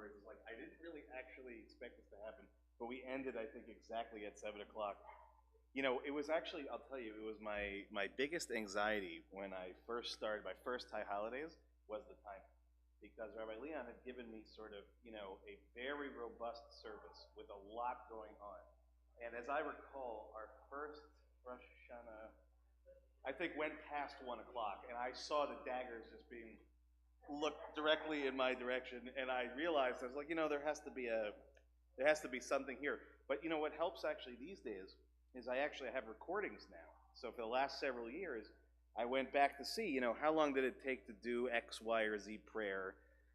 afterwards. It's like, I didn't really actually expect this to happen, but we ended, I think, exactly at 7 o'clock. You know, it was actually, I'll tell you, it was my biggest anxiety when I first started, my first Thai holidays, was the time. Because Rabbi Leon had given me sort of, you know, a very robust service with a lot going on. And as I recall, our first Rosh Hashanah, I think, went past 1 o'clock, and I saw the daggers just being looked directly in my direction, and I realized, I was like, you know, there has to be something here. But you know what helps actually these days is I actually have recordings now. So for the last several years, I went back to see, you know, how long did it take to do X, Y, or Z prayer.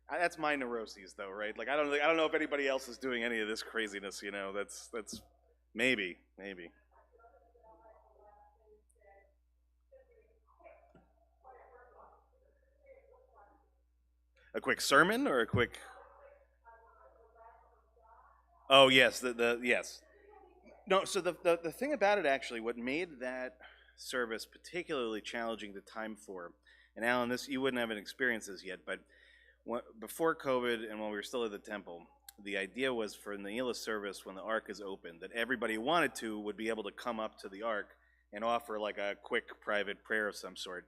That's my neuroses, though, right? Like I don't know if anybody else is doing any of this craziness. You know, that's maybe. A quick sermon or a quick? Oh yes, the yes. No, so the thing about it actually, what made that service particularly challenging to time for, and Alan, this you wouldn't have experienced this yet, but before COVID and when we were still at the temple, the idea was for the Neila service when the Ark is open, that everybody who wanted to would be able to come up to the Ark and offer like a quick private prayer of some sort.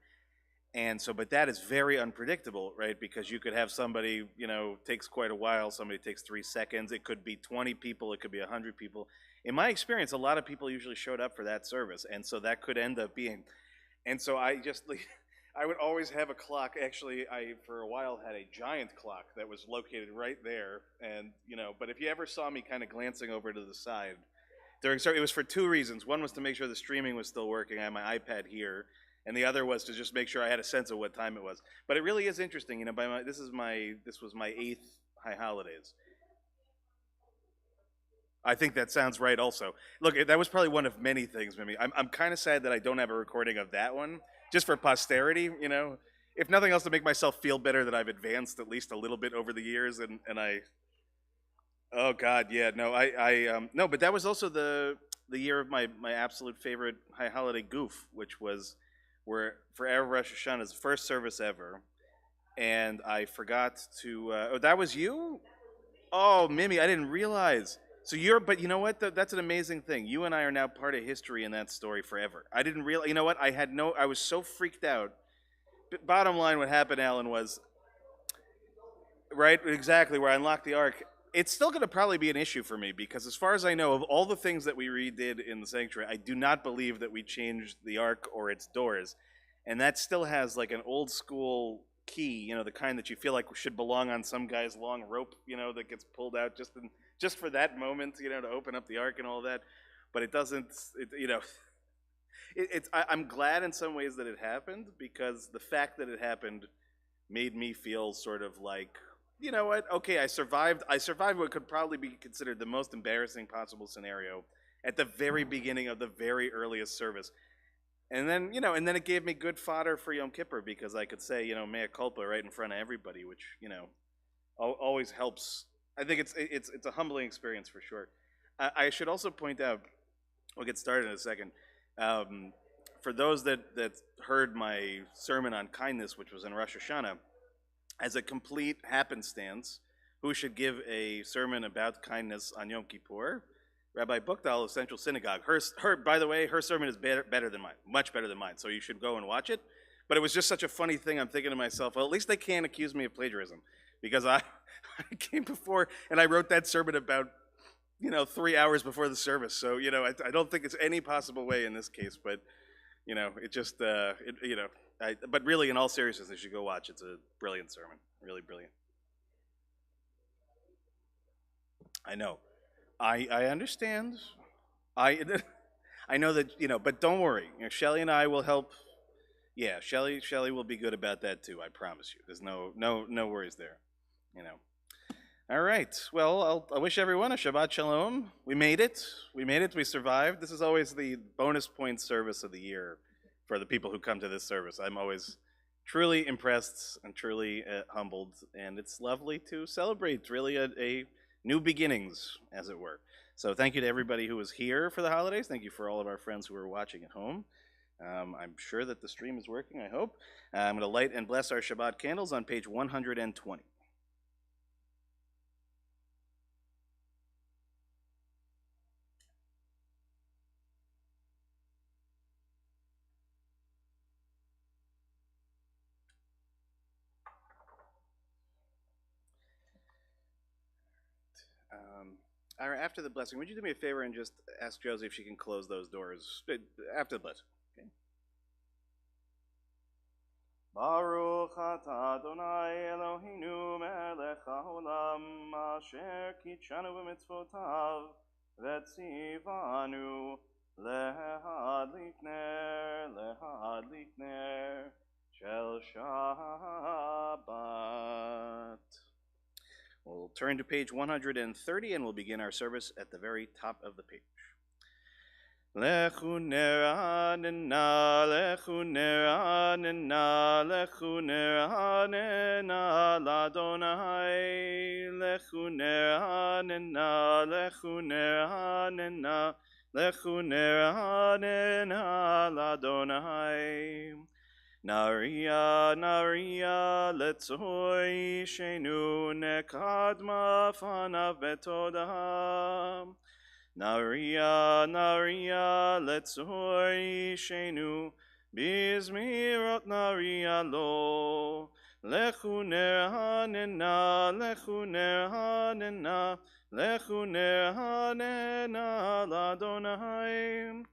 And so, but that is very unpredictable, right? Because you could have somebody, you know, takes quite a while, somebody takes 3 seconds, it could be 20 people, it could be 100 people. In my experience, a lot of people usually showed up for that service, and so that could end up being, and so I just, I would always have a clock. Actually, I, for a while, had a giant clock that was located right there, and, you know, but if you ever saw me kind of glancing over to the side during, it was for 2 reasons. One was to make sure the streaming was still working. I had my iPad here, and the other was to just make sure I had a sense of what time it was. But it really is interesting, you know. This was my 8th High Holidays. I think that sounds right. Also, look, that was probably one of many things. Maybe I'm kind of sad that I don't have a recording of that one, just for posterity. You know, if nothing else, to make myself feel better that I've advanced at least a little bit over the years, and I. Oh God, yeah, no, no, but that was also the year of my absolute favorite High Holiday goof, which was where for Erev Rosh Hashanah's first service ever, and I forgot to. Oh, that was you? Oh, Mimi, I didn't realize. So but you know what? That's an amazing thing. You and I are now part of history in that story forever. I didn't realize. You know what? I was so freaked out. Bottom line, what happened, Alan, was right exactly where I unlocked the ark. It's still going to probably be an issue for me because, as far as I know, of all the things that we redid in the sanctuary, I do not believe that we changed the ark or its doors, and that still has like an old school key, you know, the kind that you feel like should belong on some guy's long rope, you know, that gets pulled out just for that moment, you know, to open up the ark and all that. But it doesn't, you know, I'm glad in some ways that it happened because the fact that it happened made me feel sort of like, you know what? Okay, I survived. I survived what could probably be considered the most embarrassing possible scenario at the very beginning of the very earliest service. And then, you know, and then it gave me good fodder for Yom Kippur because I could say, you know, mea culpa right in front of everybody, which, you know, always helps. I think it's a humbling experience for sure. I should also point out, we'll get started in a second. For those that heard my sermon on kindness, which was in Rosh Hashanah, as a complete happenstance, who should give a sermon about kindness on Yom Kippur? Rabbi Buchdahl of Central Synagogue. By the way, her sermon is better than mine, much better than mine, so you should go and watch it. But it was just such a funny thing, I'm thinking to myself, well, at least they can't accuse me of plagiarism, because I came before and I wrote that sermon about, you know, 3 hours before the service. So, you know, I don't think it's any possible way in this case, but, you know, it just, you know, but really, in all seriousness, they should go watch. It's a brilliant sermon, really brilliant. I know. I understand. I I know that, you know, but don't worry. You know, Shelly and I will help. Yeah, Shelly will be good about that too. I promise you. There's no worries there. You know. All right. Well, I wish everyone a Shabbat Shalom. We made it. We made it. We survived. This is always the bonus point service of the year for the people who come to this service. I'm always truly impressed and truly humbled, and it's lovely to celebrate really a new beginnings, as it were. So thank you to everybody who was here for the holidays. Thank you for all of our friends who are watching at home. I'm sure that the stream is working, I hope. I'm going to light and bless our Shabbat candles on page 120. After the blessing, would you do me a favor and just ask Josie if she can close those doors after the blessing? Okay. Baruch atah Adonai Eloheinu melech haolam asher kitshanu b'mitzvotav v'tzivanu lehadlik ner shel Shabbat. We'll turn to page 130 and we'll begin our service at the very top of the page. Lechu neranena, lechu neranena, lechu neranena l'Adonai. Lechu neranena, lechu neranena, lechu neranena l'Adonai. Naria, naria, letzori shenu nekadma fanav betoda. Naria, naria, letzori shenu bizmirot naria lo. Lechu neranena, lechu neranena, lechu neranena l'Adonai.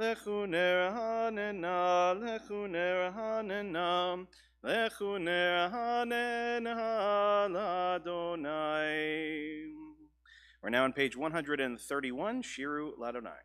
Lechu neranena, lechu neranena, lechu neranena l'Adonai. We're now on page 131, Shiru l'Adonai.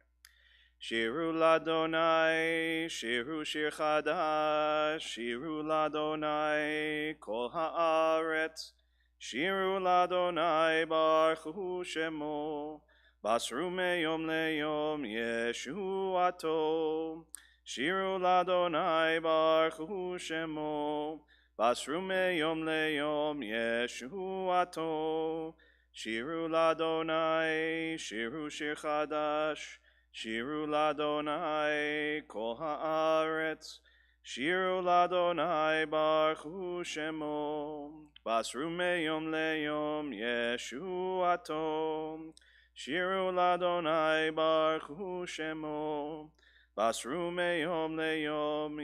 Shiru l'Adonai, shiru shir chadash, shiru l'Adonai, kol haaretz. Shiru l'Adonai, baruchu shemo. Basru meyom leyom Yeshuato. Shiru l'Adonai baruchu shemo. Basru meyom leyom Yeshuato. Shiru l'Adonai, shiru shir chadash. Shiru l'Adonai kol haaretz. Shiru l'Adonai baruchu shemo. Basru meyom leyom Yeshuato. Shiru l'Adonai baruchu shemo. Basru meyom leyom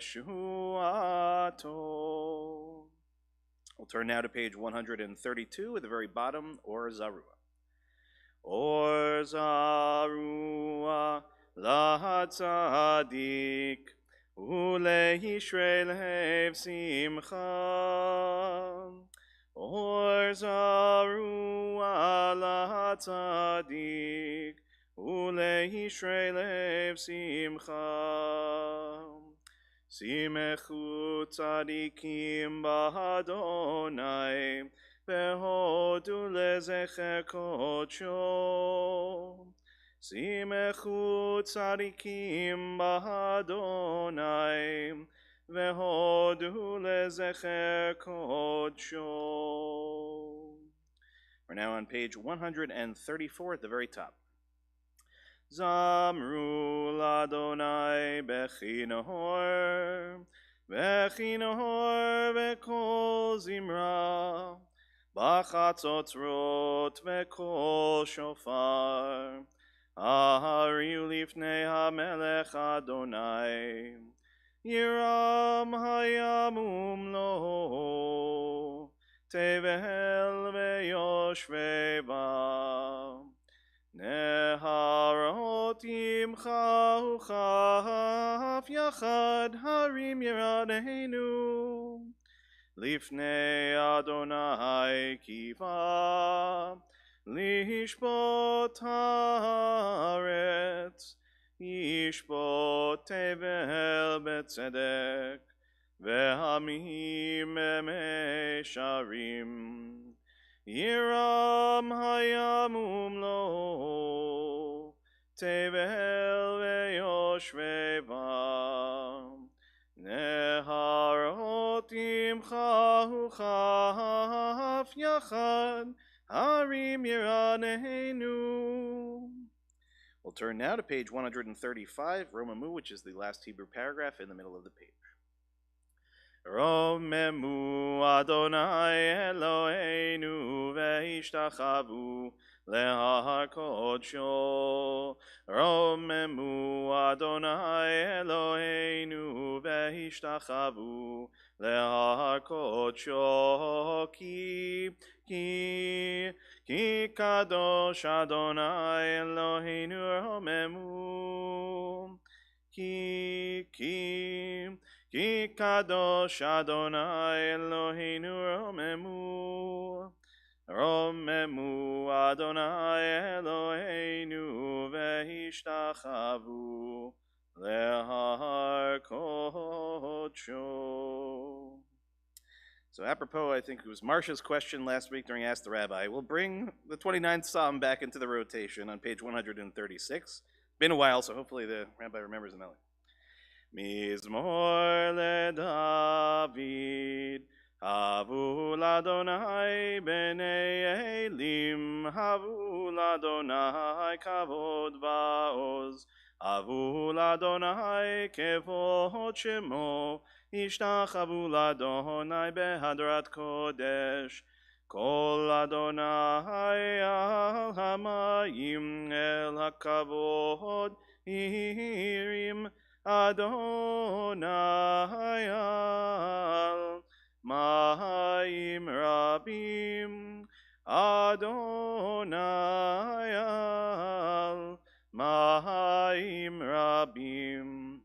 Yeshuato. We'll turn now to page 132 at the very bottom, Or Zarua. Or Zarua lahatzadik ulehishrei lev simcha. Or Zarua lahatzadik ulehishrei lev simcha. Simechu tzadikim b'Adonai v'hodu lezecher kodsho. Simechu tzadikim b'Adonai v'hodu lezecher kodsho. We're now on page 134 at the very top. Zamru l'Adonai bechinor, bechinor v'kol zimra, b'chatzotzrot v'kol shofar, ahariu lifnei hamelech Adonai, yiram hayamum lo, tevel ve'yoshvei ba. Neharot imcha uchaf yachad harim yiradeinu lifnei Adonai kiva lishbot haaretz yishbot tevel betzedek vehamim mesharim. Yiram hayamum lo, tevel ve'yoshvei ba. Neharot imcha uchaf yachad, harim yiradeinu. We'll turn now to page 135, Romamu, which is the last Hebrew paragraph in the middle of the page. Romemu Adonai Eloheinu ve'ishtachavu lehar kodsho. Romemu Adonai Eloheinu ve'ishtachavu lehar kodsho. Ki כי קדוש אדוני אלוהינו רוממו. כי קדוש אדוני אלוהינו רוממו. רוממו אדוני אלוהינו והשתחוו להר קודשו. So apropos, I think it was Marcia's question last week during Ask the Rabbi, we'll bring the 29th Psalm back into the rotation on page 136. Been a while, so hopefully the rabbi remembers the melody. Mizmor leDavid, havu l'Adonai b'nei Elim, havu l'Adonai kavod va'oz, havu l'Adonai kevod shemo, ishtachavu l'Adonai behadrat kodesh. Kol Adonai al hamayim el hakavod hirim, Adonai al mayim rabim, Adonai al mayim rabim.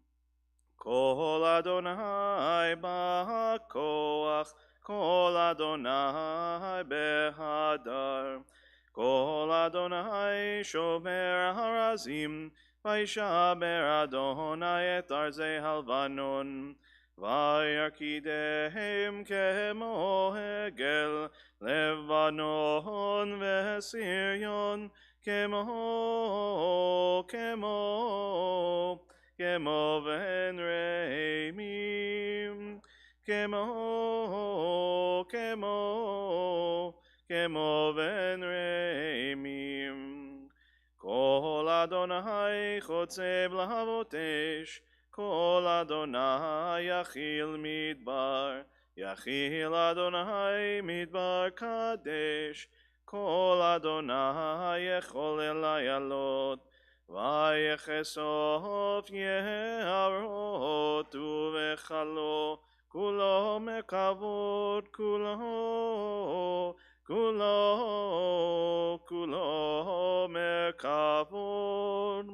Kol Adonai ba'koach, Kol Adonai behadar, Kol Adonai shomer harazim, Vaishaber Adonai et arzei halvanon, Vayarkidehem kemo hegel, Levanon vesiryon, kemo ben reimim, kemo ben reimim. Kol Adonai chotzev lavotesh, Kol Adonai yachil midbar, Yachil Adonai midbar kadesh, Kol Adonai yechol elayalot, Vayechesof yeharot uvechalo, Kulo mekavod, kulo mekavod,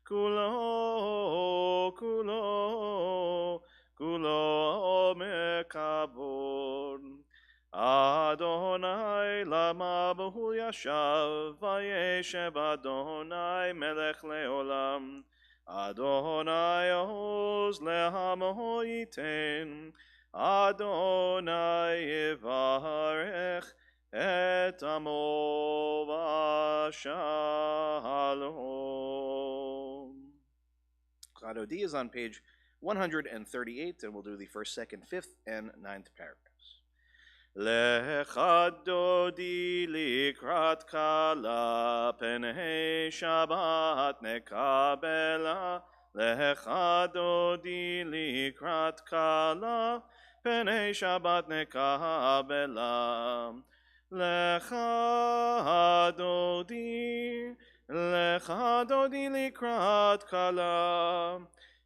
kulo mekavod. Adonai lama b'hu yashav, vayeshev Adonai melech leolam, Adonai oz le'amo yiten, Adonai yivarech et amo v'shalom. Chadod is on page 138, and we'll do the first, second, fifth, and ninth paragraphs. Lecha dodi likrat kala, penei Shabbat nekabela. Lecha dodi likrat kala, penei Shabbat nekabela. Lecha dodi likrat kala,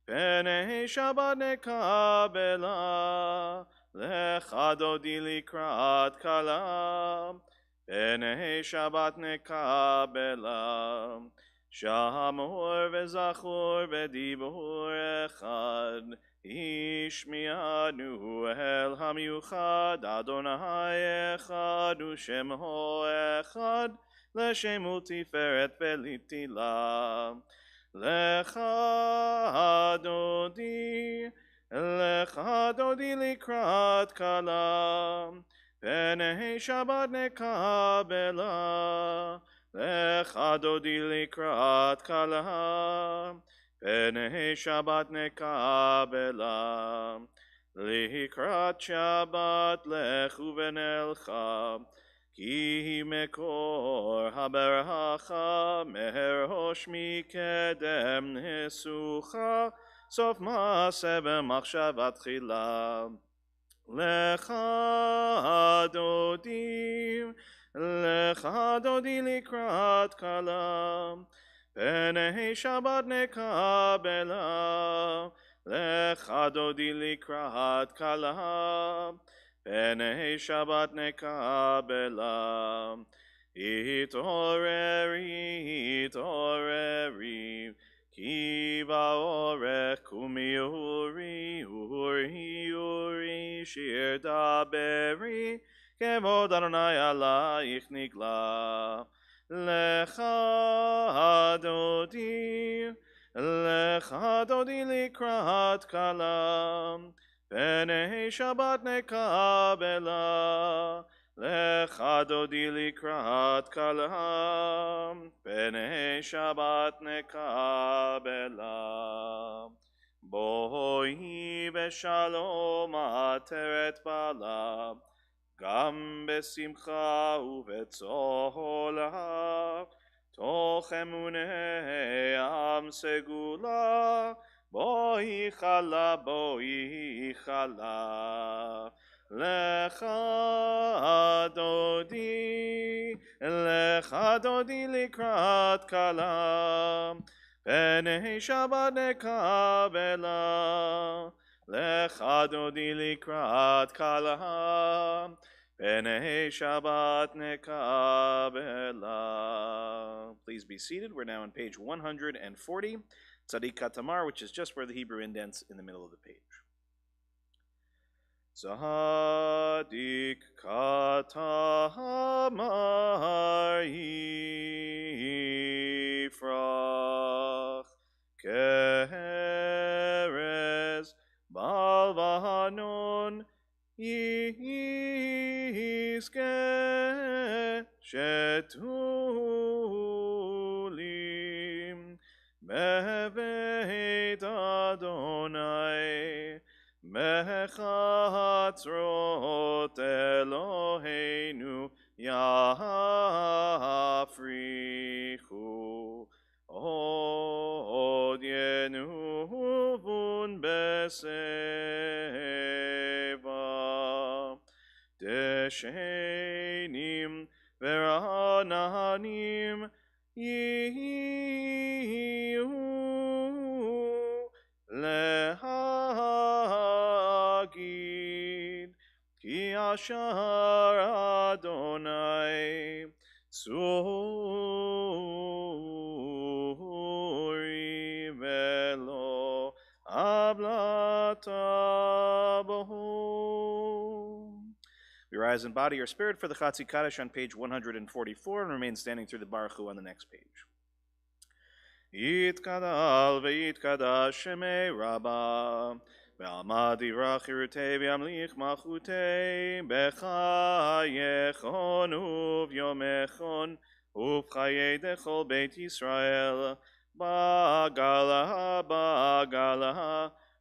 penei Shabbat nekabela. Lecha dodi likrat kala, penei Shabbat nekabela. Shamor vezachor vedibur echad, ishmianu el hamiyuchad, Adonai echad u'shemho echad, l'shem u'tiferet ve'litila. Lecha dodi likrat kala, penei Shabbat nekabela. Lecha dodi likrat kala, penei Shabbat nekabela. Likrat Shabbat lechu v'nelcha, ki mekor haberacha, merosh mikedem nesucha, sof maaseh b'machshavat tchila. Lecha dodi likrat kala, penei Shabbat nekabela. Lecha dodi likrat kala, penei Shabbat nekabela. Itoreri, itoreri, ki ba'orech kumi uri, uri, shir daberi, kevod Adonai alayich nigla. Lecha dodi likrat kalam, Penei Shabbat nekabela. Lecha dodi likrat kalam, Penei Shabbat nekabela. Boi beshalom ateret bala, Gam besimcha uvetzola, Toch emunei am segula, Boi chala, Lecha dodi likrat kalam, Penei Shabbat nekabela. Lecha dodi likrat kalam, Penei Shabbat nekabela. Please be seated. We're now on page 140, Tzadik Katamar, which is just where the Hebrew indents in the middle of the page. Tzadik Katamar yifrach keres bal vahanon yizke shetulim beveit Adonai mechatzrot Eloheinu yafrichu od yenuvun beseva deshenim verananim yihu lehagid ki ashar Adonai tzuri velo ablata bohu. We rise in body or spirit for the Chatzi Kaddish on page 144 and remain standing through the Baruch Hu on the next page. Yitkadal v'yitkadash shemei Rabbah, ve'amad yirach yirutei v'yamlich malchutei, b'chayechon uvyomechon, u'b'chayei dechol Beit Yisrael, ba'gala,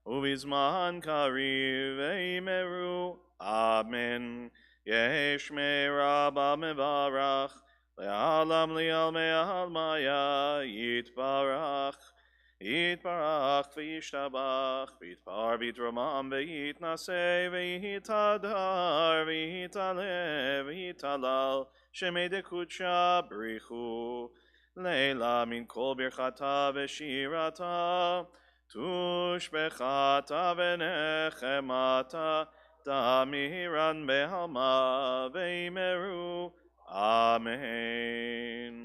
u'bizman kariv v'imeru, Amen. Yeshmei Rabbah mevarach, Le'alam li'al me'al maya, yitbarach v'yishtabach, v'yitpar v'yitromam v'yitnaseh v'yitadar v'yitaleh v'yitalal, shemei dekutsha brichu, leila min kol birchata v'shirata, tushbechata v'nechemata, tamiran be'alma v'yimeru, Amen.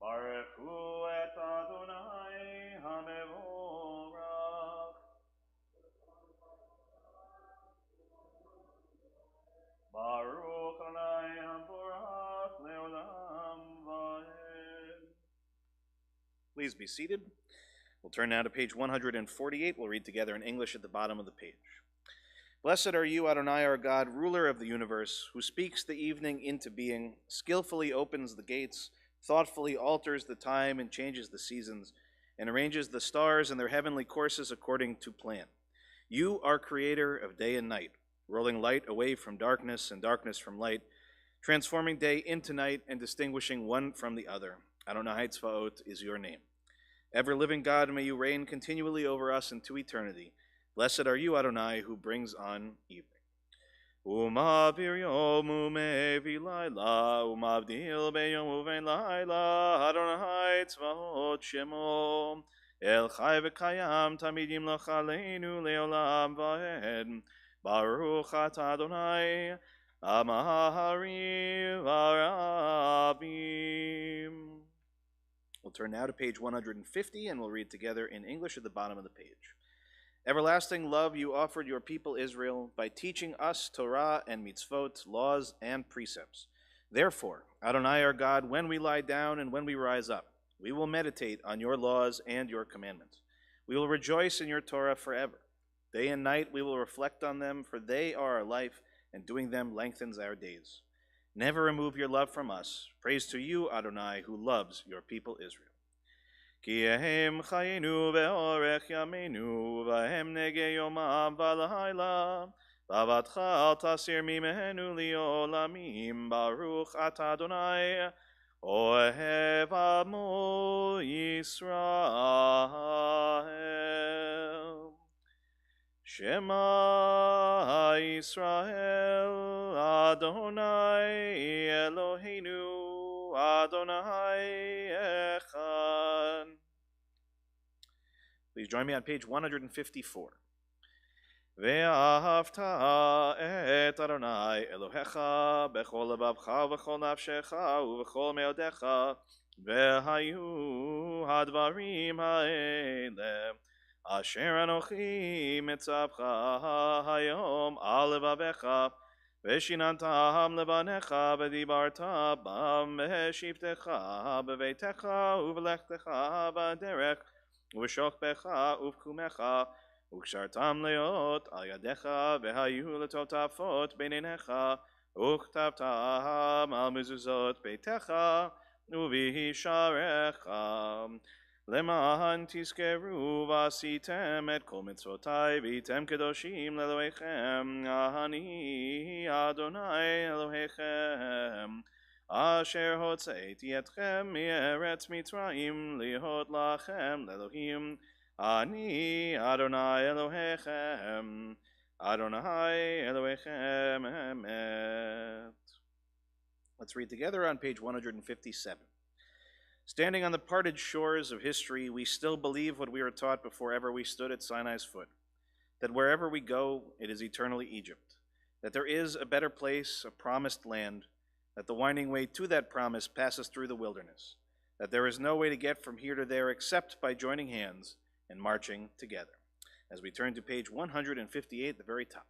Baruch Hu et Adonai hamevorach. Baruch Adonai hamevorach leolam va'ed. Please be seated. We'll turn now to page 148. We'll read together in English at the bottom of the page. Blessed are you, Adonai, our God, ruler of the universe, who speaks the evening into being, skillfully opens the gates, thoughtfully alters the time and changes the seasons, and arranges the stars and their heavenly courses according to plan. You are creator of day and night, rolling light away from darkness and darkness from light, transforming day into night and distinguishing one from the other. Adonai Tzvaot is your name. Ever-living God, may you reign continually over us into eternity. Blessed are you, Adonai, who brings on evening. Umavir yom umevi laila, umavdil beyom uvein laila, Adonai tzvaot shemo, El chai v'kayam tamidim l'chaleinu leolam va'ed, Baruch atah Adonai, Amahari Varabim. We'll turn now to page 150 and we'll read together in English at the bottom of the page. Everlasting love you offered your people Israel by teaching us Torah and mitzvot, laws and precepts. Therefore, Adonai our God, when we lie down and when we rise up, we will meditate on your laws and your commandments. We will rejoice in your Torah forever. Day and night we will reflect on them, for they are our life, and doing them lengthens our days. Never remove your love from us. Praise to you, Adonai, who loves your people Israel. כי הם חיינו ואורך ימינו, והם נגי יומם ולילה. ועבדך אל תסיר ממנו לעולמים, ברוך אתה אדוני, אוהב עמו ישראל. שמע ישראל, אדוני אלוהינו, Adonai Echad. Please join me on page 154. ואהבת את אדוני אלוהיך בכל לבבך ובכל נפשך ובכל מאודיך, והיו הדברים האלה אשר אנוכי מצווך היום על לבביך, ושיננתם לבניך ודיברת בם בשבתך בביתך ובלכתך בדרך ובשוכבך ובקומך, וקשרתם להיות על ידיך והיו לטוטפות בין עיניך, וכתבתם על מזוזות ביתך ובשעריך, למען תזכרו ועשיתם את כל מצוותיי והייתם קדושים לאלוהיכם, אני אדוני אלוהיכם אשר הוצאתי אתכם מארץ מצרים להיות לכם לאלוהים, אני אדוני אלוהיכם, אדוני אלוהיכם אמת. Let's read together on page 157. Standing on the parted shores of history, we still believe what we were taught before ever we stood at Sinai's foot, that wherever we go, it is eternally Egypt, that there is a better place, a promised land, that the winding way to that promise passes through the wilderness, that there is no way to get from here to there except by joining hands and marching together. As we turn to page 158, the very top.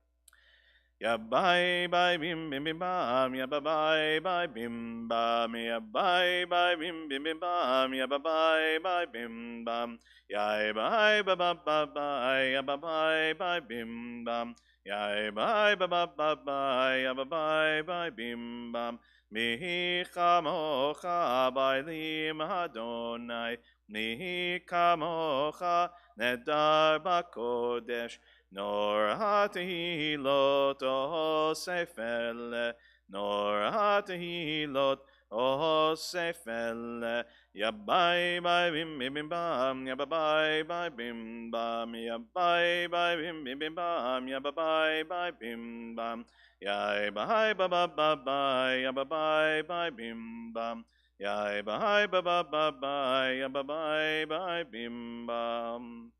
Ya bye bye bim bim bim bam, ya bye bye bye bim bam, ya bye bye bim bim bim bam, ya bye bye bye bim bam, ya bye bye bye bye bye, ya bye bye bye bim bam, ya bye bye bye bye bye, ya bye bye bye bim bam. Mi chamocha bailim Adonai, mi chamocha nedar bakodesh. Nor hatehilot osefel, nor hatehilot osefel. Ya bye bye bim bim bim bam, ya bye bye bye bim bam, ya bye bye bim bim bim bam, ya bye bye bye bim bam, ya bye bye bye bye bye, ya bye bye bye bim bam, ya bye bye bye bye bye, ya bye bye bye bim bam.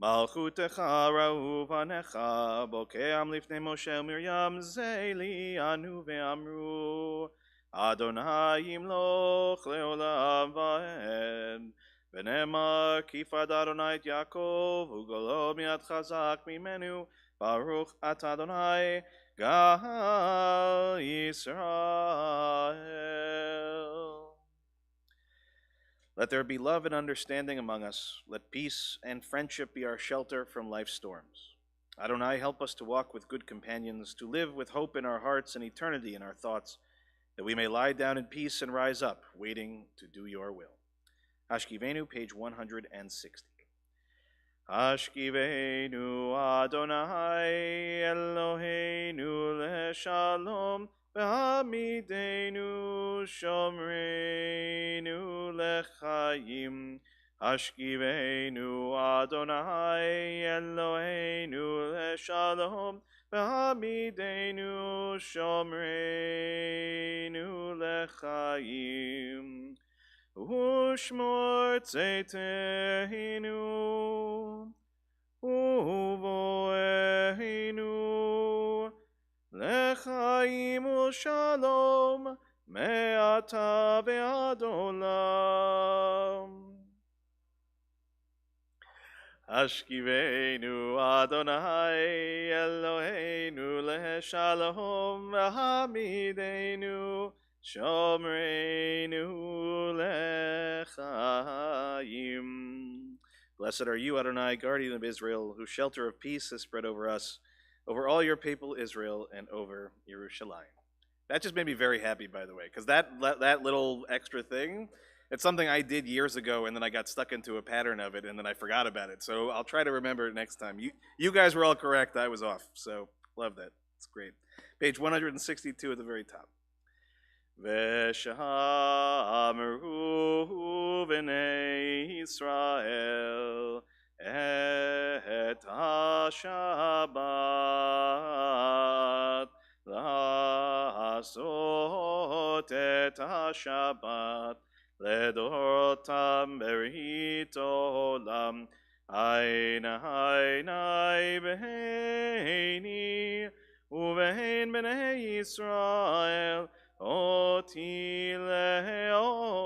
מלכותך ראו פניך, בוקעם לפני משה ומרים, זה לי ענו ואמרו, אדוני ימלוך לעולם ועד. ונאמר, כי פרד אדוני את יעקב, וגואלו מיד חזק ממנו, ברוך אתה אדוני, גאל ישראל. Let there be love and understanding among us. Let peace and friendship be our shelter from life's storms. Adonai, help us to walk with good companions, to live with hope in our hearts and eternity in our thoughts, that we may lie down in peace and rise up, waiting to do your will. Hashkivenu, page 160. Hashkivenu Adonai Eloheinu leshalom, V'hamidenu shomreinu lechayim. Hashkivenu Adonai Eloheinu leshalom, V'hamidenu shomreinu lechayim. Ushmor tzeteinu, uvoeinu, לחיים ושלום מעתה ועד עולם. השכיבנו אדוני אלוהינו לשלום והעמידנו שומרנו לחיים. Blessed are you, Adonai, guardian of Israel, whose shelter of peace has spread over us, over all your people Israel, and over Jerusalem. That just made me very happy, by the way, because that little extra thing, it's something I did years ago, and then I got stuck into a pattern of it, and then I forgot about it. So I'll try to remember it next time. You guys were all correct. I was off. So love that. It's great. Page 162 at the very top. ושמרו בני ישראל את השבת לעשות את השבת לדורותם ברית עולם עין עיני בהני ובין בני ישראל אותי לעולם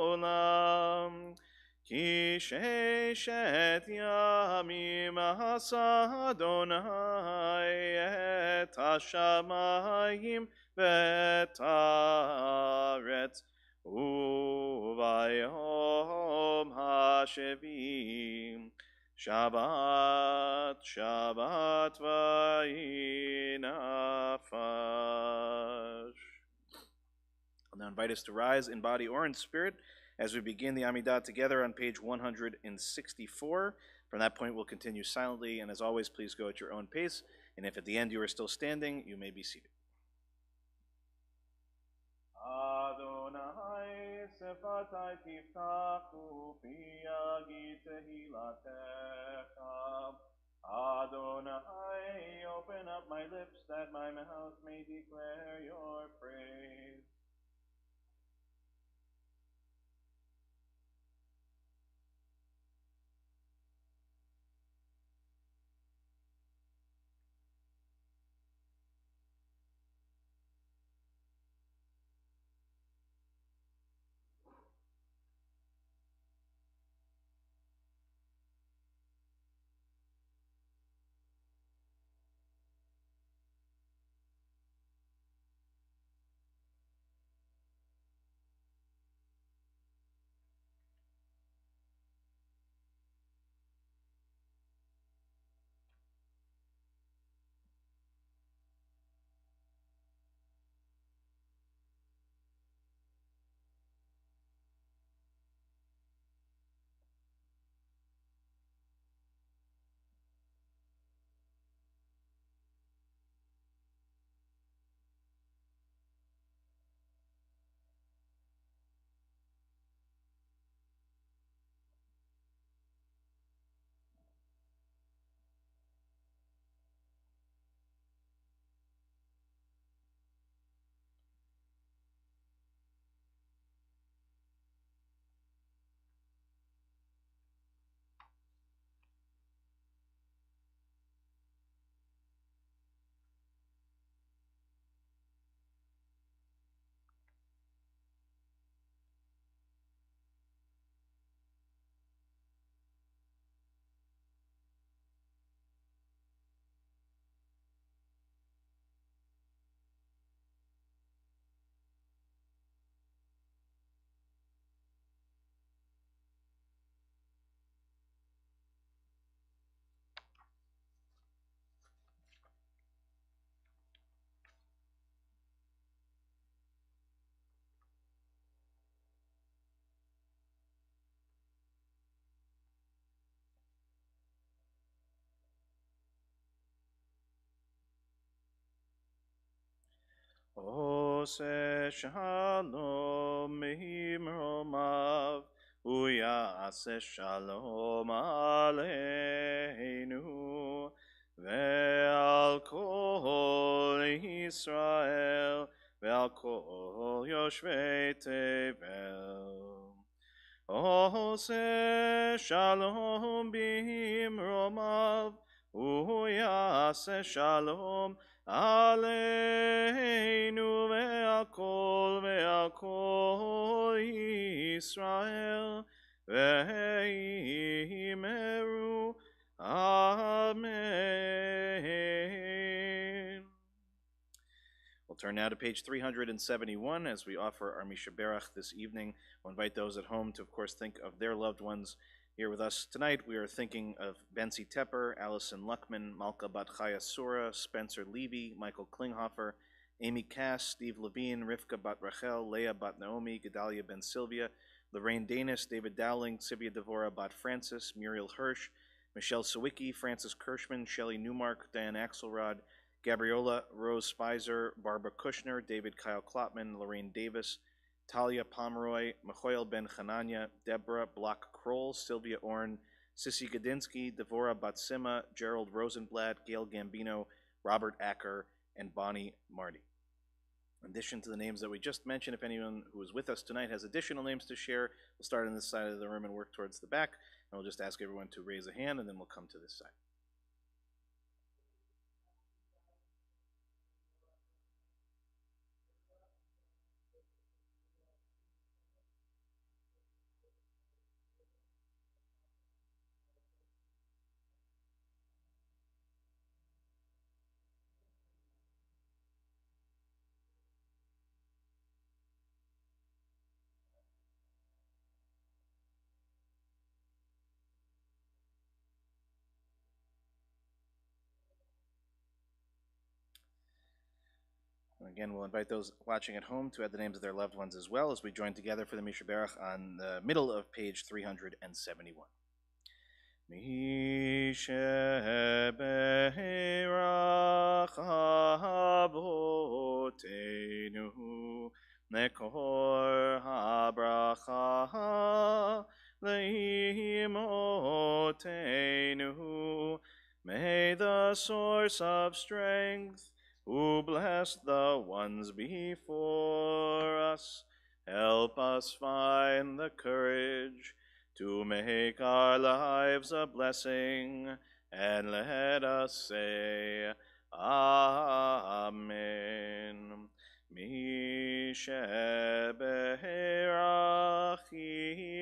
כי ששת ימים עשה אדוני את השמיים ואת הארץ וביום השביעי שבת שבת וינפש. I'll now invite us to rise in body or in spirit as we begin the Amidah together on page 164. From that point, we'll continue silently, and as always, please go at your own pace. And if at the end you are still standing, you may be seated. Adonai sefatai tiftachu pi yagid tehilatecha. Adonai, open up my lips that my mouth may declare your praise. עושה שלום ממרומיו, הוא יעשה שלום עלינו, ועל כל ישראל, ועל כל יושבי תבל. עושה שלום במרומיו, הוא יעשה שלום עלינו ועל כל ישראל ואמרו Amen. We'll turn now to page 371 as we offer our Mishaberach this evening. We'll invite those at home to, of course, think of their loved ones here with us tonight. We are thinking of Bensi Tepper, Allison Luckman, Malka Bat Chaya Sura, Spencer Levy, Michael Klinghoffer, Amy Cass, Steve Levine, Rivka Bat Rachel, Leah Bat Naomi, Gedalia Ben Sylvia, Lorraine Danis, David Dowling, Sivia Devora Bat Francis, Muriel Hirsch, Michelle Sawicki, Francis Kirschman, Shelley Newmark, Diane Axelrod, Gabriola Rose Spicer, Barbara Kushner, David Kyle Klopman, Lorraine Davis, Talia Pomeroy, Michoel Ben Chananya, Deborah Block Kroll, Sylvia Orn, Sissy Gadinsky, Devora Batsima, Gerald Rosenblatt, Gail Gambino, Robert Acker, and Bonnie Marty. In addition to the names that we just mentioned, if anyone who is with us tonight has additional names to share, we'll start on this side of the room and work towards the back. And we'll just ask everyone to raise a hand, and then we'll come to this side. Again, we'll invite those watching at home to add the names of their loved ones as well as we join together for the Mishaberach on the middle of page 371. Mishaberach Avotenu Nekor HaBracha Leimotenu. May the source of strength who bless the ones before us, help us find the courage to make our lives a blessing, and let us say, Amen. Mishaberach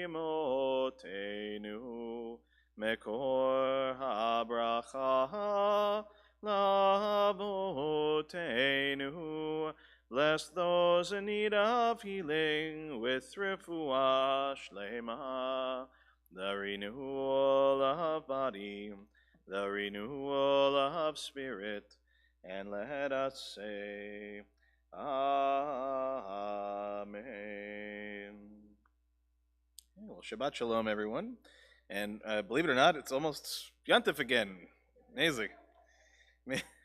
imotenu, Mekor HaBracha Lavotenu. Bless those in need of healing with refuah shlema, the renewal of body, the renewal of spirit, and let us say, Amen. Well, Shabbat Shalom, everyone. And believe it or not, it's almost Yontif again. Amazing.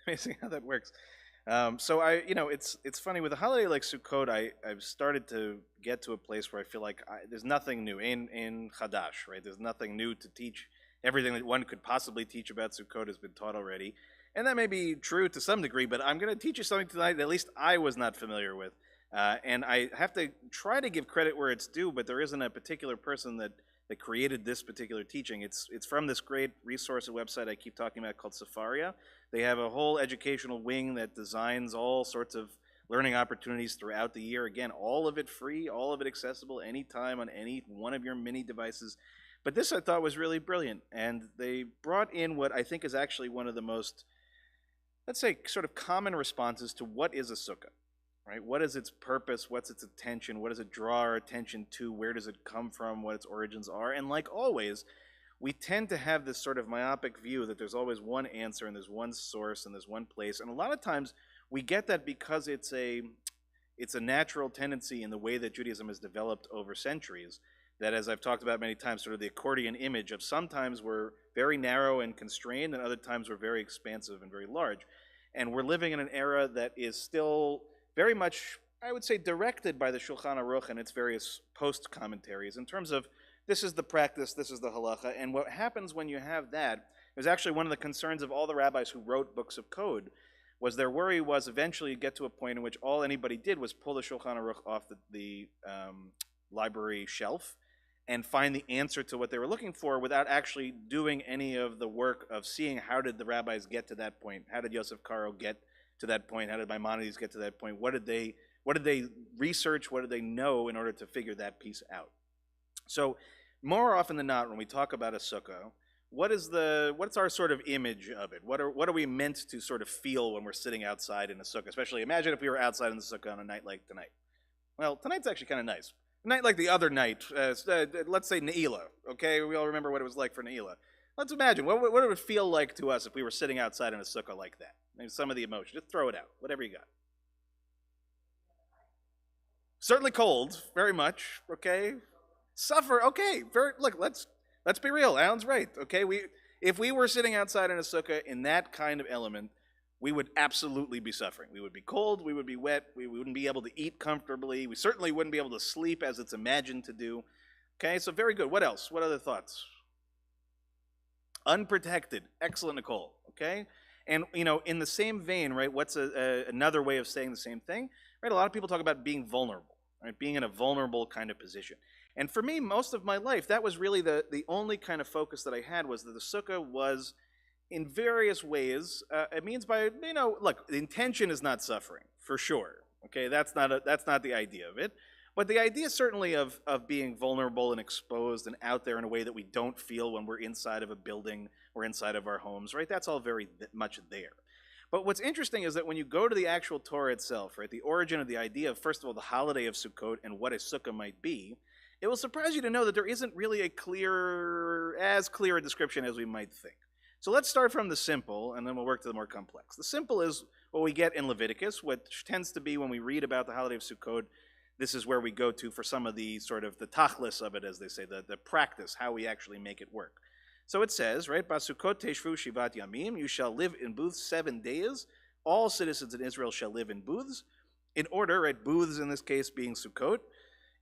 Amazing how that works. So it's funny with a holiday like Sukkot. I've started to get to a place where I feel like there's nothing new in Chadash, right? There's nothing new to teach. Everything that one could possibly teach about Sukkot has been taught already, and that may be true to some degree. But I'm going to teach you something tonight that at least I was not familiar with, and I have to try to give credit where it's due. But there isn't a particular person that created this particular teaching. It's from this great resource and website I keep talking about called Safaria. They have a whole educational wing that designs all sorts of learning opportunities throughout the year. Again, all of it free, all of it accessible anytime on any one of your mini devices. But this I thought was really brilliant, and they brought in what I think is actually one of the most, let's say, sort of common responses to what is a sukkah. Right? What is its purpose? What's its intention? What does it draw our attention to? Where does it come from? What its origins are? And like always, we tend to have this sort of myopic view that there's always one answer and there's one source and there's one place. And a lot of times we get that because it's a natural tendency in the way that Judaism has developed over centuries. That, as I've talked about many times, sort of the accordion image of sometimes we're very narrow and constrained, and other times we're very expansive and very large. And we're living in an era that is still very much, I would say, directed by the Shulchan Aruch and its various post-commentaries in terms of this is the practice, this is the halacha. And what happens when you have that is actually one of the concerns of all the rabbis who wrote books of code, was their worry was eventually you get to a point in which all anybody did was pull the Shulchan Aruch off the library shelf and find the answer to what they were looking for without actually doing any of the work of seeing how did the rabbis get to that point. How did Yosef Karo get to that point? How did Maimonides get to that point? What did they research? What did they know in order to figure that piece out? So more often than not, when we talk about a sukkah, what's our sort of image of it? What are we meant to sort of feel when we're sitting outside in a sukkah? Especially imagine if we were outside in the sukkah on a night like tonight. Well, tonight's actually kind of nice. A night like the other night, let's say Ne'ilah, okay? We all remember what it was like for Ne'ilah. Let's imagine, what would it feel like to us if we were sitting outside in a sukkah like that? Maybe some of the emotion. Just throw it out, whatever you got. Certainly cold, very much, okay? Suffer, okay. Look, let's be real. Alan's right, okay? If we were sitting outside in a sukkah in that kind of element, we would absolutely be suffering. We would be cold, we would be wet, we wouldn't be able to eat comfortably, we certainly wouldn't be able to sleep as it's imagined to do. Okay, so very good. What else? What other thoughts? Unprotected. Excellent, Nicole. Okay? And, in the same vein, right, what's another way of saying the same thing? Right, a lot of people talk about being vulnerable, right, being in a vulnerable kind of position. And for me, most of my life, that was really the only kind of focus that I had, was that the sukkah was, in various ways, it means by, look, the intention is not suffering, for sure. Okay, that's not the idea of it. But the idea certainly of being vulnerable and exposed and out there in a way that we don't feel when we're inside of a building or inside of our homes, right? That's all very much there. But what's interesting is that when you go to the actual Torah itself, right, the origin of the idea of, first of all, the holiday of Sukkot and what a sukkah might be, it will surprise you to know that there isn't really as clear a description as we might think. So let's start from the simple, and then we'll work to the more complex. The simple is what we get in Leviticus, which tends to be when we read about the holiday of Sukkot. This is where we go to for some of the sort of the tachlis of it, as they say, the practice, how we actually make it work. So it says, right, Basukot teshvu shivat yamim, you shall live in booths 7 days. All citizens in Israel shall live in booths. In order, right, booths in this case being Sukkot,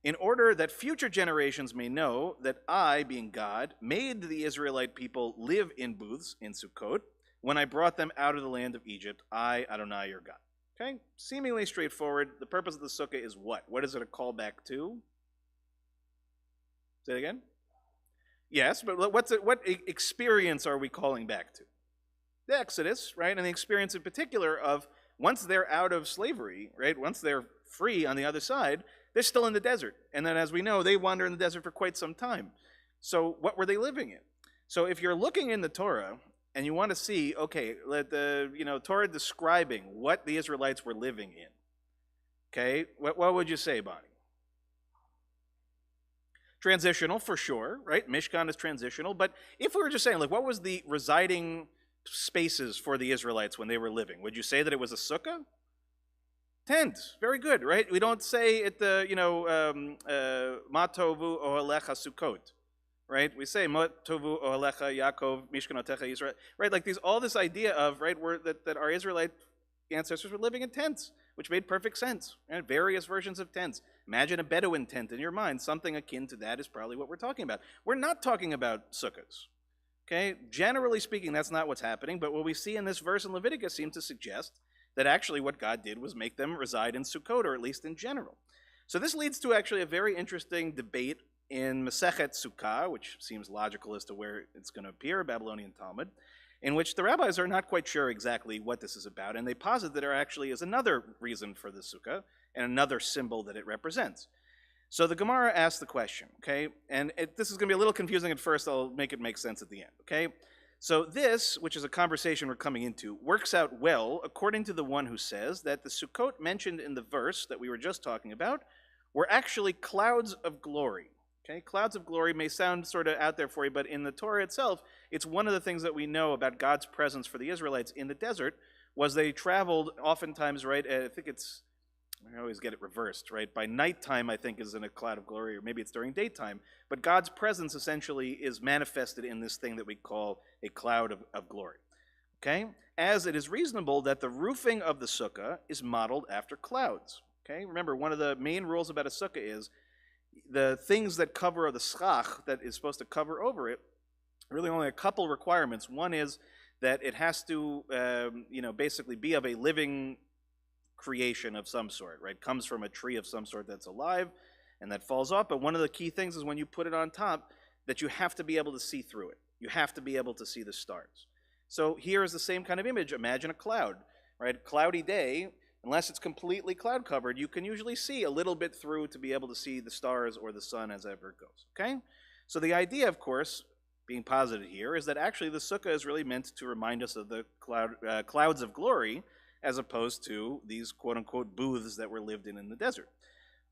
in order that future generations may know that I, being God, made the Israelite people live in booths in Sukkot when I brought them out of the land of Egypt, I, Adonai, your God. Okay, seemingly straightforward. The purpose of the sukkah is what? What is it a callback to? Say it again? Yes, but what experience are we calling back to? The Exodus, right? And the experience in particular of once they're out of slavery, right? Once they're free on the other side, they're still in the desert. And then as we know, they wander in the desert for quite some time. So what were they living in? So if you're looking in the Torah, and you want to see, okay, let the Torah describing what the Israelites were living in. Okay, what would you say, Bonnie? Transitional for sure, right? Mishkan is transitional, but if we were just saying, like, what was the residing spaces for the Israelites when they were living? Would you say that it was a sukkah? Tent, very good, right? We don't say at the Matovu Ohalecha Sukkot. Right? We say Tovu Ohalecha Yaakov Mishkanotecha Israel. Right? Like all this idea of that our Israelite ancestors were living in tents, which made perfect sense. Right? Various versions of tents. Imagine a Bedouin tent in your mind. Something akin to that is probably what we're talking about. We're not talking about sukkahs. Okay? Generally speaking, that's not what's happening, but what we see in this verse in Leviticus seems to suggest that actually what God did was make them reside in Sukkot, or at least in general. So this leads to actually a very interesting debate in Masechet Sukkah, which seems logical as to where it's going to appear, Babylonian Talmud, in which the rabbis are not quite sure exactly what this is about, and they posit that there actually is another reason for the sukkah and another symbol that it represents. So the Gemara asks the question, okay, and this is going to be a little confusing at first. I'll make it make sense at the end, okay? So this, which is a conversation we're coming into, works out well according to the one who says that the Sukkot mentioned in the verse that we were just talking about were actually clouds of glory. Okay, clouds of glory may sound sort of out there for you, but in the Torah itself, it's one of the things that we know about God's presence for the Israelites in the desert was they traveled oftentimes, right, I always get it reversed, right? By nighttime, I think, is in a cloud of glory, or maybe it's during daytime, but God's presence essentially is manifested in this thing that we call a cloud of glory. Okay? As it is reasonable that the roofing of the sukkah is modeled after clouds. Okay? Remember, one of the main rules about a sukkah is the things that cover the schach that is supposed to cover over it, really only a couple requirements. One is that it has to, basically be of a living creation of some sort, right? Comes from a tree of some sort that's alive and that falls off. But one of the key things is when you put it on top, that you have to be able to see through it. You have to be able to see the stars. So here is the same kind of image. Imagine a cloud, right? Cloudy day, unless it's completely cloud covered, you can usually see a little bit through to be able to see the stars or the sun as ever it goes, okay? So the idea, of course, being posited here, is that actually the Sukkah is really meant to remind us of the clouds of glory, as opposed to these quote-unquote booths that were lived in the desert.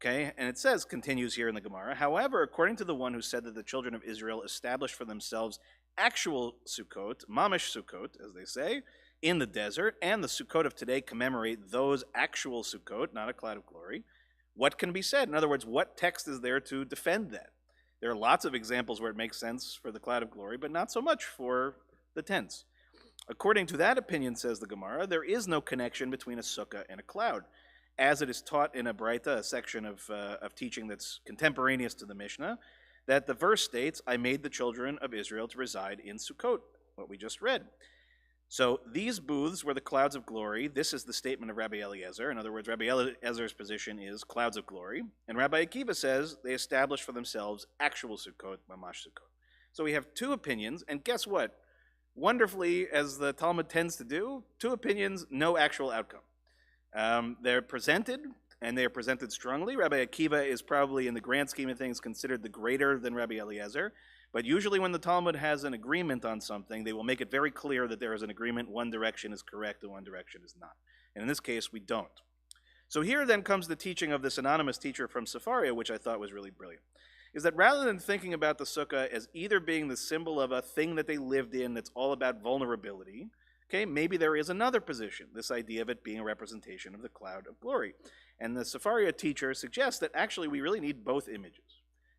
Okay, and it says, continues here in the Gemara, however, according to the one who said that the children of Israel established for themselves actual Sukkot, mamish Sukkot, as they say, in the desert, and the Sukkot of today commemorate those actual Sukkot, not a cloud of glory, what can be said? In other words, what text is there to defend that? There are lots of examples where it makes sense for the cloud of glory, but not so much for the tents. According to that opinion, says the Gemara, there is no connection between a sukkah and a cloud, as it is taught in a Braita, a section of teaching that's contemporaneous to the Mishnah, that the verse states, I made the children of Israel to reside in Sukkot, what we just read. So these booths were the clouds of glory. This is the statement of Rabbi Eliezer. In other words, Rabbi Eliezer's position is clouds of glory. And Rabbi Akiva says they established for themselves actual Sukkot, mamash Sukkot. So we have two opinions, and guess what? Wonderfully, as the Talmud tends to do, two opinions, no actual outcome. They're presented, and they are presented strongly. Rabbi Akiva is probably, in the grand scheme of things, considered the greater than Rabbi Eliezer. But usually when the Talmud has an agreement on something, they will make it very clear that there is an agreement, one direction is correct and one direction is not. And in this case, we don't. So here then comes the teaching of this anonymous teacher from Sepharia, which I thought was really brilliant, is that rather than thinking about the sukkah as either being the symbol of a thing that they lived in that's all about vulnerability, okay, maybe there is another position, this idea of it being a representation of the cloud of glory. And the Sepharia teacher suggests that actually we really need both images.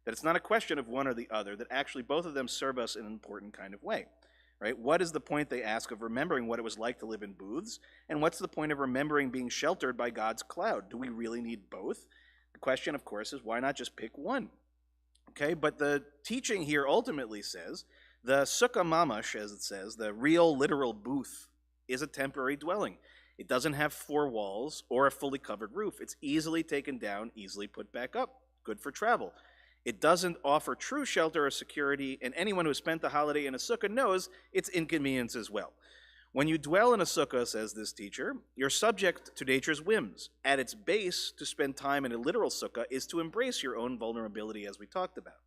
That it's not a question of one or the other, that actually both of them serve us in an important kind of way, right? What is the point, they ask, of remembering what it was like to live in booths? And what's the point of remembering being sheltered by God's cloud? Do we really need both? The question, of course, is why not just pick one? Okay, but the teaching here ultimately says the sukkah mamash, as it says, the real literal booth, is a temporary dwelling. It doesn't have four walls or a fully covered roof. It's easily taken down, easily put back up. Good for travel. It doesn't offer true shelter or security, and anyone who has spent the holiday in a sukkah knows its inconvenience as well. When you dwell in a sukkah, says this teacher, you're subject to nature's whims. At its base, to spend time in a literal sukkah is to embrace your own vulnerability, as we talked about.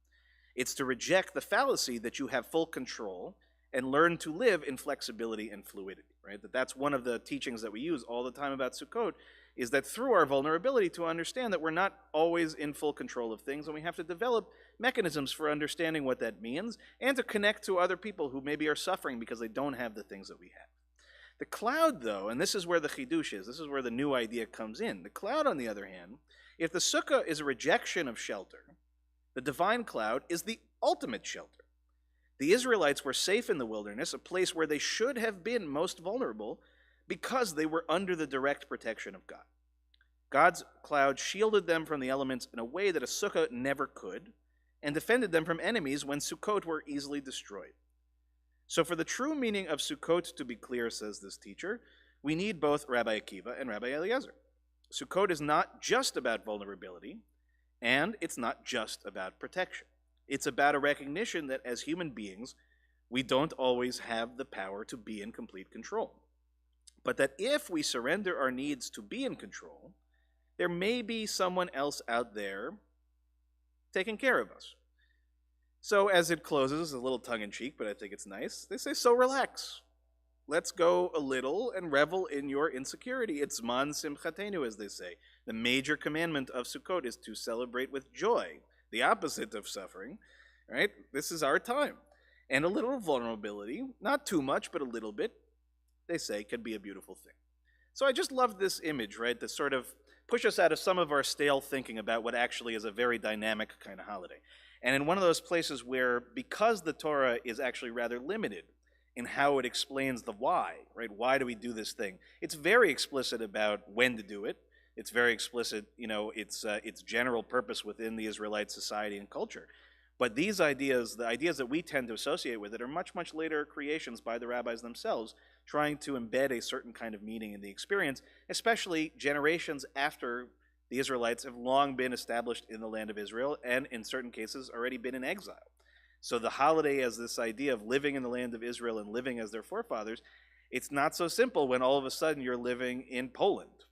It's to reject the fallacy that you have full control and learn to live in flexibility and fluidity, right? That's one of the teachings that we use all the time about Sukkot, is that through our vulnerability to understand that we're not always in full control of things, and we have to develop mechanisms for understanding what that means, and to connect to other people who maybe are suffering because they don't have the things that we have. The cloud, though, and this is where the chidush is, this is where the new idea comes in. The cloud, on the other hand, if the sukkah is a rejection of shelter, the divine cloud is the ultimate shelter. The Israelites were safe in the wilderness, a place where they should have been most vulnerable, because they were under the direct protection of God. God's cloud shielded them from the elements in a way that a sukkah never could, and defended them from enemies when Sukkot were easily destroyed. So for the true meaning of Sukkot to be clear, says this teacher, we need both Rabbi Akiva and Rabbi Eliezer. Sukkot is not just about vulnerability, and it's not just about protection. It's about a recognition that as human beings, we don't always have the power to be in complete control. But that if we surrender our needs to be in control, there may be someone else out there taking care of us. So as it closes, a little tongue-in-cheek, but I think it's nice, they say, so relax. Let's go a little and revel in your insecurity. It's man simchatenu, as they say. The major commandment of Sukkot is to celebrate with joy, the opposite of suffering, right? This is our time. And a little vulnerability, not too much, but a little bit, they say, can be a beautiful thing. So I just love this image, right, to sort of push us out of some of our stale thinking about what actually is a very dynamic kind of holiday. And in one of those places where, because the Torah is actually rather limited in how it explains the why, right, why do we do this thing, it's very explicit about when to do it. It's very explicit, its general purpose within the Israelite society and culture. But these ideas, the ideas that we tend to associate with it, are much, much later creations by the rabbis themselves, trying to embed a certain kind of meaning in the experience, especially generations after the Israelites have long been established in the land of Israel, and in certain cases already been in exile. So the holiday as this idea of living in the land of Israel and living as their forefathers It's not so simple when all of a sudden you're living in Poland,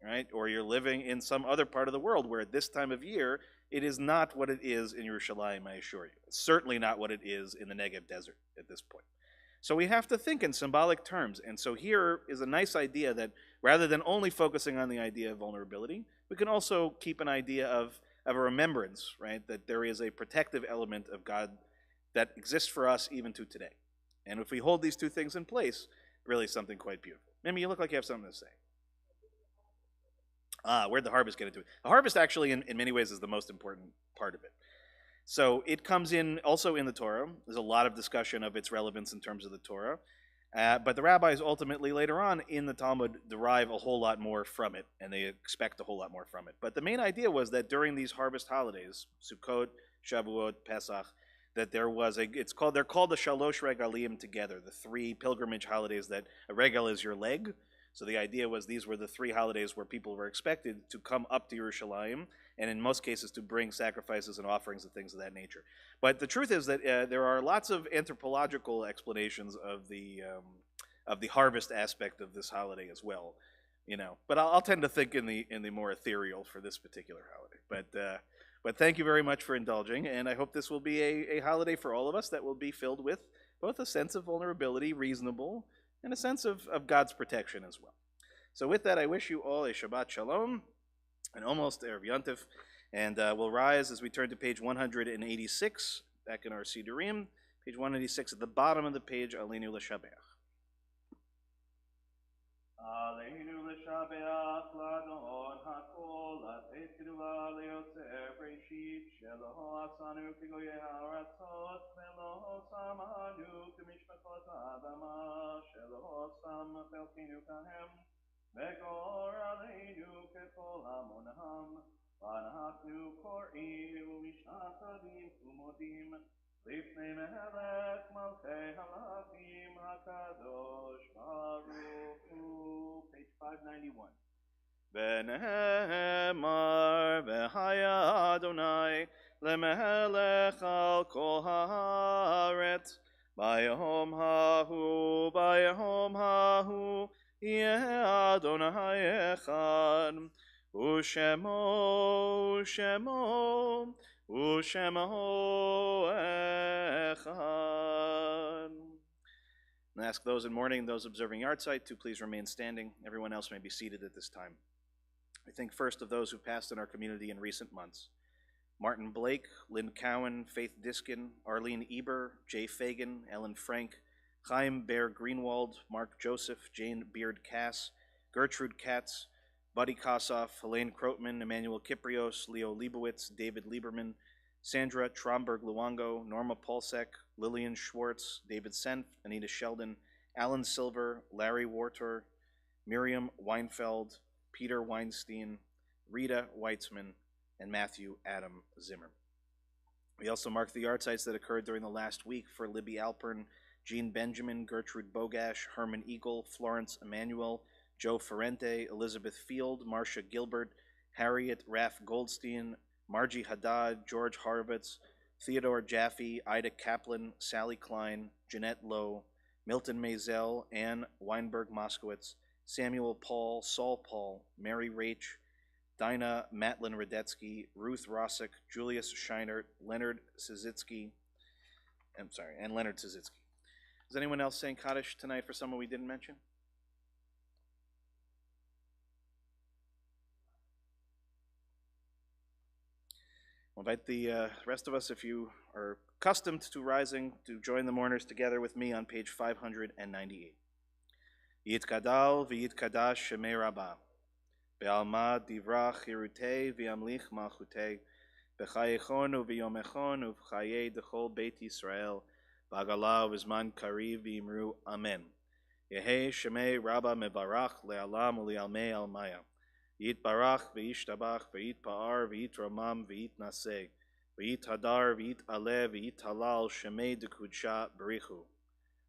right? Or you're living in some other part of the world where at this time of year, it is not what it is in Yerushalayim, I assure you. It's certainly not what it is in the Negev desert at this point. So we have to think in symbolic terms. And so here is a nice idea that rather than only focusing on the idea of vulnerability, we can also keep an idea of a remembrance, right? That there is a protective element of God that exists for us even to today. And if we hold these two things in place, really something quite beautiful. Mimi, you look like you have something to say. Where'd the harvest get into it? The harvest actually, in many ways, is the most important part of it. So it comes in also in the Torah. There's a lot of discussion of its relevance in terms of the Torah. But the rabbis ultimately later on in the Talmud derive a whole lot more from it, and they expect a whole lot more from it. But the main idea was that during these harvest holidays, Sukkot, Shavuot, Pesach, that there was they're called the Shalosh Regalim together, the three pilgrimage holidays that a regal is your leg. So the idea was these were the three holidays where people were expected to come up to Yerushalayim, and in most cases to bring sacrifices and offerings and things of that nature. But the truth is that there are lots of anthropological explanations of the harvest aspect of this holiday as well, you know. But I'll tend to think in the more ethereal for this particular holiday. But thank you very much for indulging, and I hope this will be a holiday for all of us that will be filled with both a sense of vulnerability, reasonable, and a sense of God's protection as well. So with that, I wish you all a Shabbat Shalom, and almost Erev Yontif, and we'll rise as we turn to page 186, back in our Sidurim, page 186 at the bottom of the page, Aleinu L'Shabeach. Aleinu L'Shabeach L'Adon HaKol L'Ateit Keduvah L'Yotzer Breshit Shelo Asanu Kigoyei Haratzot Velo Samanu K'mishpachot Adama Shelo Sam Chelkinu Kahem Vegor Aleinu Kekol Hamonam V'Anachnu Kor'im U'Mishtachadim U'Modim Lifnei Melech Malchei Halachim HaKadosh Baruch Hu. Page 591. V'nehemar v'haya Adonai lemelech al kol haaretz bayom hahu yeh Adonai echad u'shemo echad. And ask those in mourning and those observing yahrzeit to please remain standing. Everyone else may be seated at this time. I think first of those who passed in our community in recent months. Martin Blake, Lynn Cowan, Faith Diskin, Arlene Eber, Jay Fagan, Ellen Frank, Chaim Bear Greenwald, Mark Joseph, Jane Beard Cass, Gertrude Katz, Buddy Kossoff, Helene Krotman, Emmanuel Kiprios, Leo Leibowitz, David Lieberman, Sandra Tromberg Luongo, Norma Polsek, Lillian Schwartz, David Senf, Anita Sheldon, Alan Silver, Larry Wartor, Miriam Weinfeld, Peter Weinstein, Rita Weitzman, and Matthew Adam Zimmer. We also mark the yahrzeits that occurred during the last week for Libby Alpern, Jean Benjamin, Gertrude Bogash, Herman Eagle, Florence Emanuel, Joe Ferrente, Elizabeth Field, Marcia Gilbert, Harriet Raff Goldstein, Margie Haddad, George Horowitz, Theodore Jaffe, Ida Kaplan, Sally Klein, Jeanette Lowe, Milton Maisel, Anne Weinberg Moskowitz, Samuel Paul, Saul Paul, Mary Rach, Dinah Matlin Radetsky, Ruth Rossick, Julius Scheinert, Leonard Sizitsky, and Leonard Sizitsky. Is anyone else saying Kaddish tonight for someone we didn't mention? I'll invite the rest of us, if you are accustomed to rising, to join the mourners together with me on page 598. Yitkadal v'yitkadash shemei Rabbah, be'alma divrach hirutei v'yamlich malchutei, b'chayechon u'v'yomechon u'v'chayei d'chol Beit Yisrael, b'agala u'v'zman kariv v'yimru Amen. Yehei shemei Rabbah mebarach le'alam u'le'almei almaya. Yitbarach v'yishtabach v'yitpa'ar v'yitramam v'yitnaseh v'yithadar v'yit'aleh v'yithalal shemei d'kudsha b'richu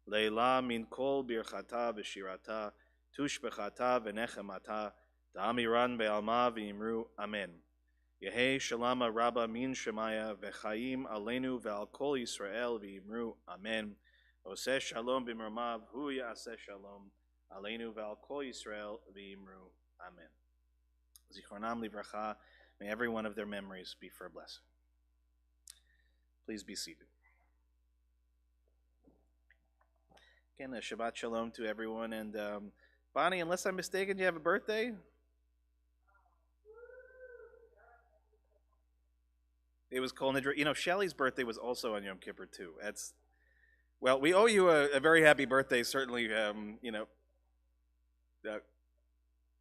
leila min kol birchata v'shirata tushbechata v'nechemata da'amiran be'alma v'yimru Amen. Yehei shalama rabba min shemaya v'chaim aleinu ve'al kol Yisrael v'yimru Amen. Oseh shalom b'mirmav hu ya'aseh shalom Aleinu Val Kol Yisrael V'Imru. Amen. Zichronam Livracha. May every one of their memories be for a blessing. Please be seated. Again, a Shabbat Shalom to everyone. And Bonnie, unless I'm mistaken, you have a birthday? It was Kol Nidra. You know, Shelley's birthday was also on Yom Kippur, too. Well, we owe you a very happy birthday, certainly,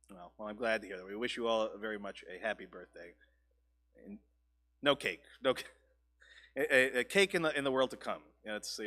well, I'm glad to hear that. We wish you all very much a happy birthday. And no cake. A cake in the world to come. That's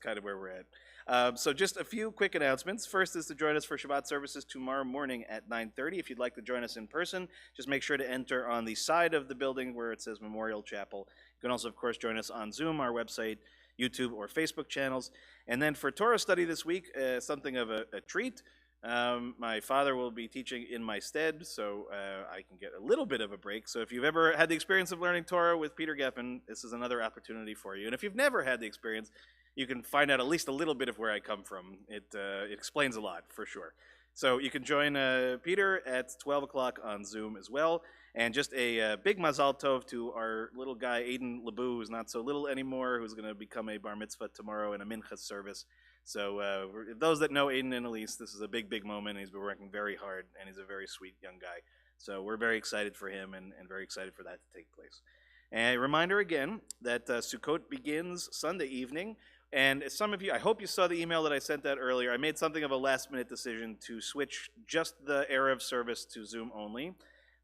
kind of where we're at. So just a few quick announcements. First is to join us for Shabbat services tomorrow morning at 9:30. If you'd like to join us in person, just make sure to enter on the side of the building where it says Memorial Chapel. You can also, of course, join us on Zoom, our website, YouTube, or Facebook channels. And then for Torah study this week, something of a treat. My father will be teaching in my stead, so I can get a little bit of a break. So if you've ever had the experience of learning Torah with Peter Geffen, this is another opportunity for you. And if you've never had the experience, you can find out at least a little bit of where I come from. It explains a lot, for sure. So you can join Peter at 12 o'clock on Zoom as well. And just a big mazal tov to our little guy, Aiden Lebu, who's not so little anymore, who's going to become a bar mitzvah tomorrow in a mincha service. So those that know Aiden and Elise, this is a big, big moment. He's been working very hard, and he's a very sweet young guy. So we're very excited for him and very excited for that to take place. And a reminder again that Sukkot begins Sunday evening. And some of you, I hope you saw the email that I sent out earlier. I made something of a last-minute decision to switch just the Erev service to Zoom only,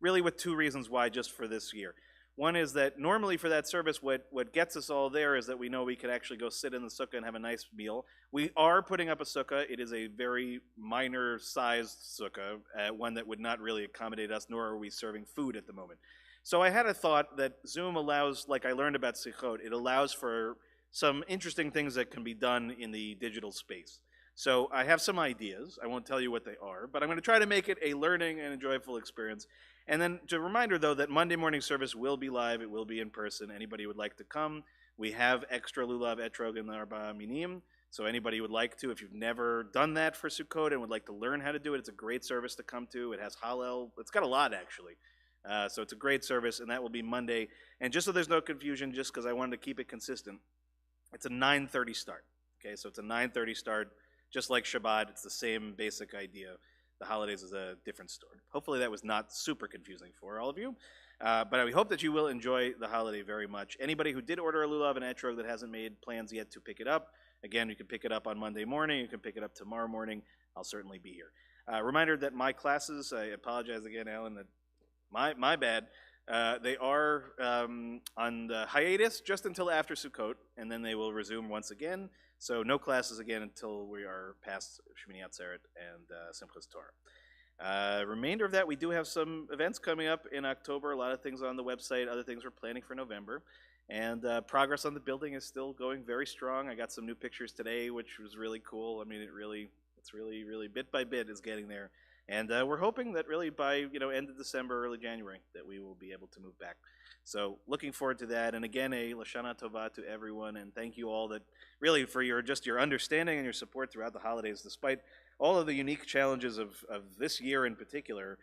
really with two reasons why just for this year. One is that normally for that service, what gets us all there is that we know we could actually go sit in the sukkah and have a nice meal. We are putting up a sukkah. It is a very minor-sized sukkah, one that would not really accommodate us, nor are we serving food at the moment. So I had a thought that Zoom allows, like I learned about Sichot, it allows for some interesting things that can be done in the digital space. So I have some ideas. I won't tell you what they are, but I'm going to try to make it a learning and a joyful experience. And then just a reminder, though, that Monday morning service will be live. It will be in person. Anybody who would like to come, we have extra lulav etrog in the Arba Minim. So anybody who would like to, if you've never done that for Sukkot and would like to learn how to do it, it's a great service to come to. It has Hallel. It's got a lot, actually. So it's a great service, and that will be Monday. And just so there's no confusion, just because I wanted to keep it consistent, it's a 9:30 start. Okay, so it's a 9:30 start, just like Shabbat. It's the same basic idea. The holidays is a different story. Hopefully that was not super confusing for all of you. But we hope that you will enjoy the holiday very much. Anybody who did order a lulav and etrog that hasn't made plans yet to pick it up, again, you can pick it up on Monday morning. You can pick it up tomorrow morning. I'll certainly be here. Reminder that my classes, I apologize again, Alan, that my bad. They are on the hiatus just until after Sukkot, and then they will resume once again. So no classes again until we are past Shemini Atzeret and Simchas Torah. Remainder of that, we do have some events coming up in October, a lot of things on the website, other things we're planning for November. And progress on the building is still going very strong. I got some new pictures today, which was really cool. I mean, it's really bit by bit is getting there. And we're hoping that really by end of December, early January, that we will be able to move back. So looking forward to that. And again, a Lashana Tova to everyone. And thank you all that really for your understanding and your support throughout the holidays, despite all of the unique challenges of this year in particular.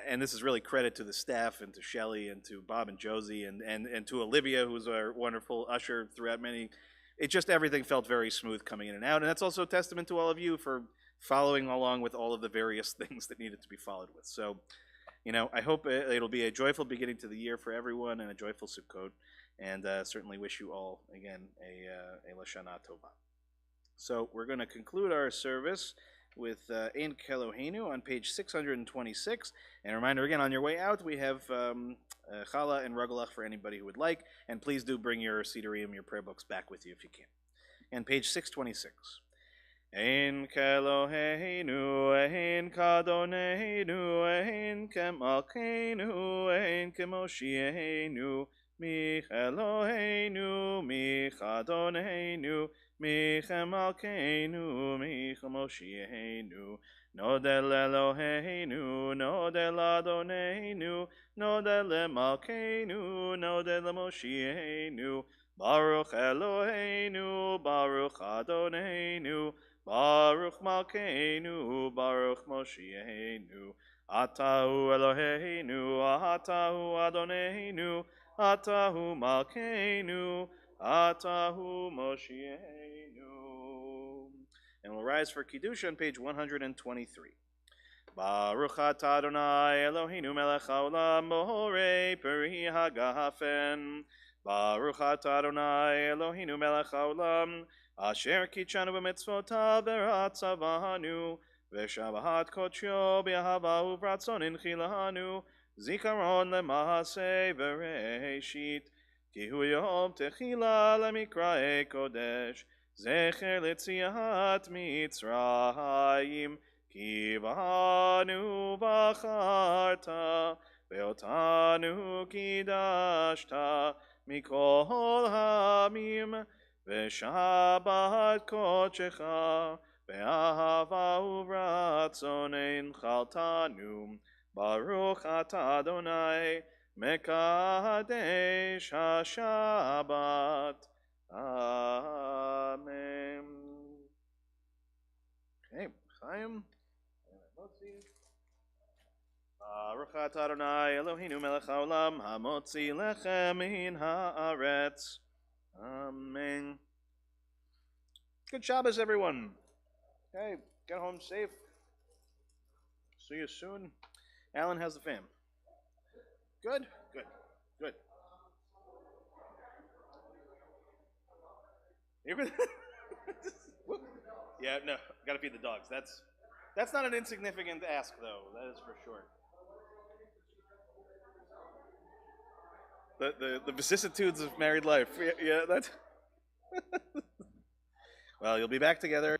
And this is really credit to the staff and to Shelley and to Bob and Josie and to Olivia, who's our wonderful usher throughout many. It just everything felt very smooth coming in and out. And that's also a testament to all of you for following along with all of the various things that needed to be followed with. So, I hope it'll be a joyful beginning to the year for everyone and a joyful Sukkot. And certainly wish you all, again, a Lashana Tova. So we're going to conclude our service with Ein Keloheinu on page 626. And a reminder again, on your way out, we have Challah and Rugelach for anybody who would like. And please do bring your Sidurim, your prayer books back with you if you can. And page 626. Ein Keloheinu, ein Kadoneinu, ein Kemalkeinu, ein Kemoshienu, mi Eloheinu, mi Kadoneinu, mi Kemalkeinu, mi Kemoshienu, Nodel Eloheinu, Nodel Adoneinu, Nodel Malkeinu, Nodel Moshienu, Baruch Eloheinu, Baruch Adoneinu, Baruch Malkeinu, Baruch Moshienu, Atahu Eloheinu, Atahu Adoneinu, Atahu Malkeinu, Atahu Moshienu. And we'll rise for Kiddush on page 123. Baruch atah Adonai Eloheinu melech haolam borei peri hagafen. Baruch atah Adonai Eloheinu melech haolam asher kitshanu b'mitzvotav v'ratzavanu v'shabahat kodsho b'ahava u'vratzon inchilanu zikaron lema'aseh v'reishit ki hu yom techila lemikrae kodesh zecher letziat mitzrayim כי בנו בחרת, ואותנו קידשת מכל העמים, ושבת קודשך, באהבה וברצון הנחלתנו, ברוך אתה אדוני, מקדש השבת. Amen. Okay, Chaim. Baruch atah Adonai Eloheinu melech haolam hamotzi lechem min haaretz. Amen. Good Shabbos, everyone. Okay, get home safe. See you soon. Alan, how's the fam? Good? Good. Good. Yeah, no, gotta feed the dogs. That's not an insignificant ask, though. That is for sure. The vicissitudes of married life. Yeah, that's. Well, you'll be back together.